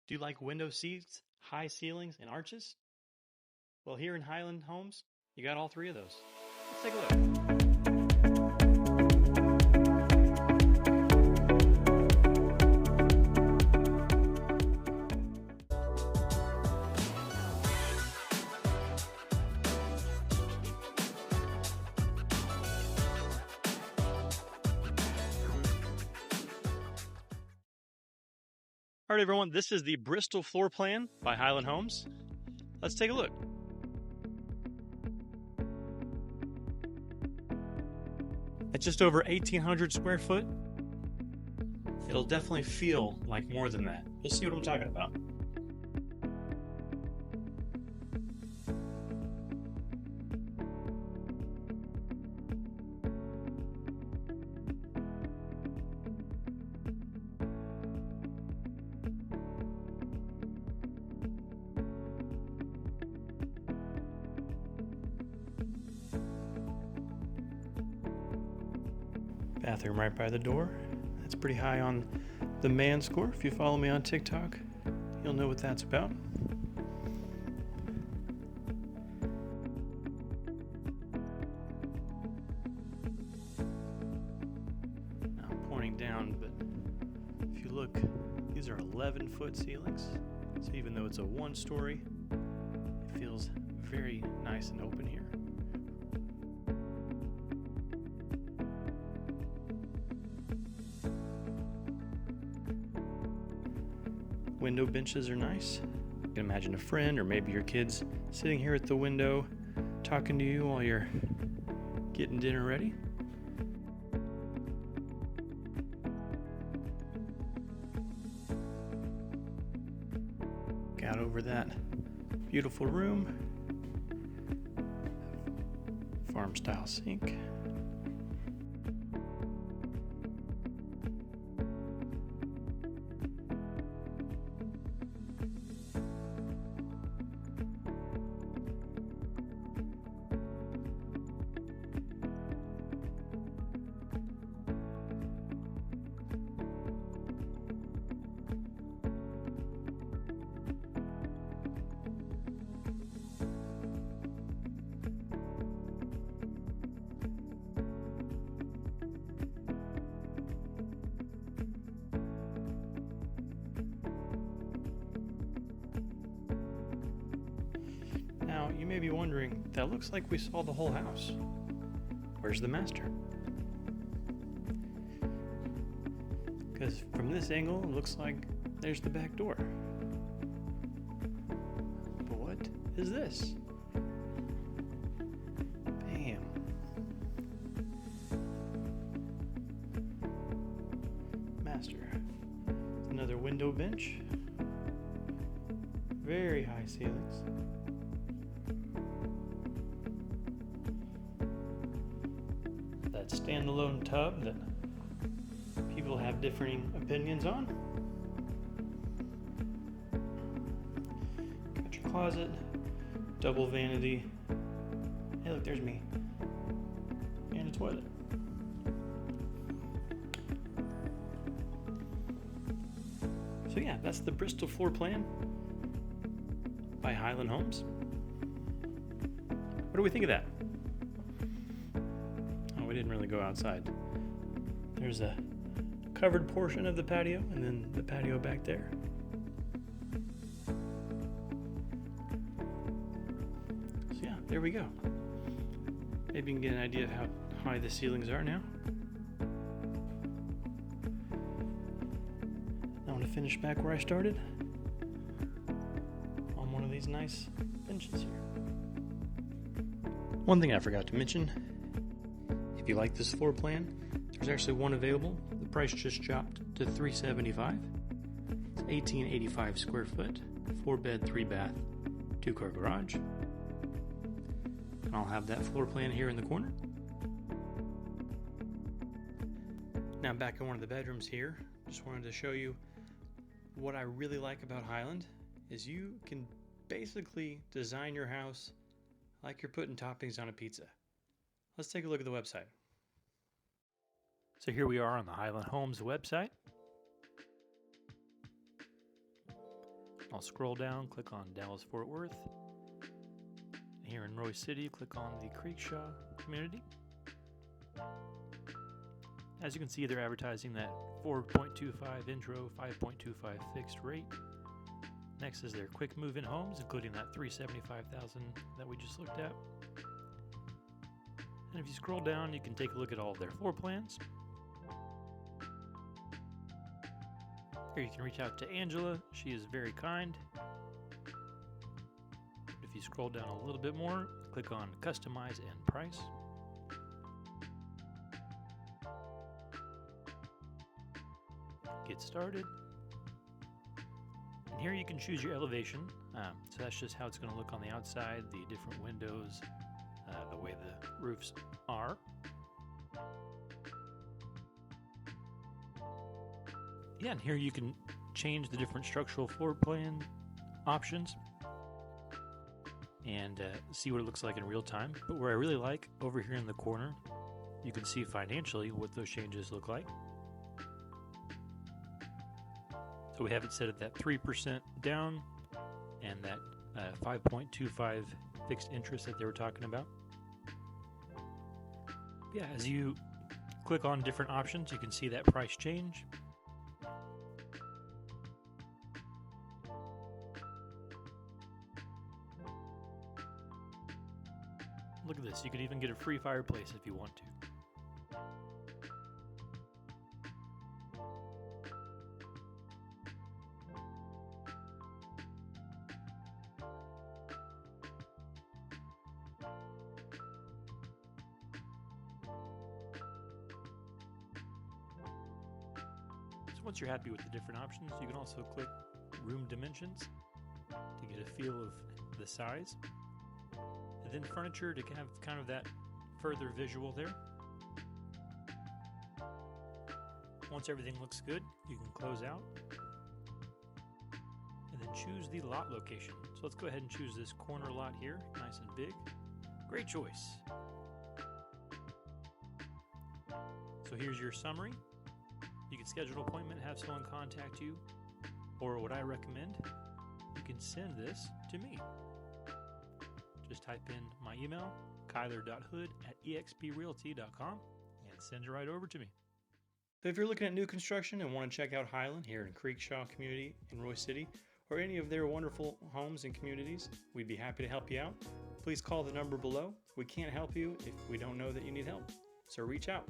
Do you like window seats, high ceilings, and arches? Well, here in Highland Homes, you got all three of those. Let's take a look. All right, everyone, this is the Bristol floor plan by Highland Homes. Let's take a look. At just over 1,800 square foot, it'll definitely feel like more than that. You'll see what I'm talking about. Bathroom right by the door. That's pretty high on the man score. If you follow me on TikTok, you'll know what that's about. Now I'm pointing down, but if you look, these are 11-foot ceilings. So even though it's a one-story, it feels very nice and open here. Window benches are nice. You can imagine a friend or maybe your kids sitting here at the window talking to you while you're getting dinner ready. Look out over that beautiful room. Farm style sink. Now, you may be wondering, that looks like we saw the whole house. Where's the master? Because from this angle, it looks like there's the back door. But what is this? Bam. Master. Another window bench. Very high ceilings. That standalone tub that people have differing opinions on. Got your closet, double vanity. Hey, look, there's me. And a toilet. So yeah, that's the Bristol floor plan by Highland Homes. What do we think of that? We didn't really go outside. There's a covered portion of the patio and then the patio back there. So yeah, there we go. Maybe you can get an idea of how high the ceilings are now. I want to finish back where I started on one of these nice benches here. One thing I forgot to mention, if you like this floor plan, there's actually one available. The price just dropped to $375. It's 1,885 square foot, 4-bed, 3-bath, 2-car garage. And I'll have that floor plan here in the corner. Now back in one of the bedrooms here, just wanted to show you what I really like about Highland is you can basically design your house like you're putting toppings on a pizza. Let's take a look at the website. So here we are on the Highland Homes website. I'll scroll down, click on Dallas-Fort Worth. Here in Royse City, click on the Creekshaw community. As you can see, they're advertising that 4.25 intro, 5.25 fixed rate. Next is their quick move-in homes, including that $375,000 that we just looked at. And if you scroll down, you can take a look at all of their floor plans. Here you can reach out to Angela. She is very kind. If you scroll down a little bit more, click on Customize and Price. Get started. And here you can choose your elevation. So that's just how it's going to look on the outside, the different windows, the way the roofs are. Yeah, and here you can change the different structural floor plan options and see what it looks like in real time. But where I really like, over here in the corner, you can see financially what those changes look like. So we have it set at that 3% down and that 5.25 fixed interest that they were talking about. Yeah, as you click on different options, you can see that price change. Look at this, you could even get a free fireplace if you want to. So once you're happy with the different options, you can also click room dimensions to get a feel of the size. And then furniture to have kind of that further visual there. Once everything looks good, you can close out and then choose the lot location. So let's go ahead and choose this corner lot here, nice and big. Great choice. So here's your summary. You can schedule an appointment, have someone contact you, or what I recommend, you can send this to me. Just type in my email, kyler.hood@exprealty.com, and send it right over to me. So if you're looking at new construction and want to check out Highland here in Creekshaw community in Royse City, or any of their wonderful homes and communities, we'd be happy to help you out. Please call the number below. We can't help you if we don't know that you need help, so reach out.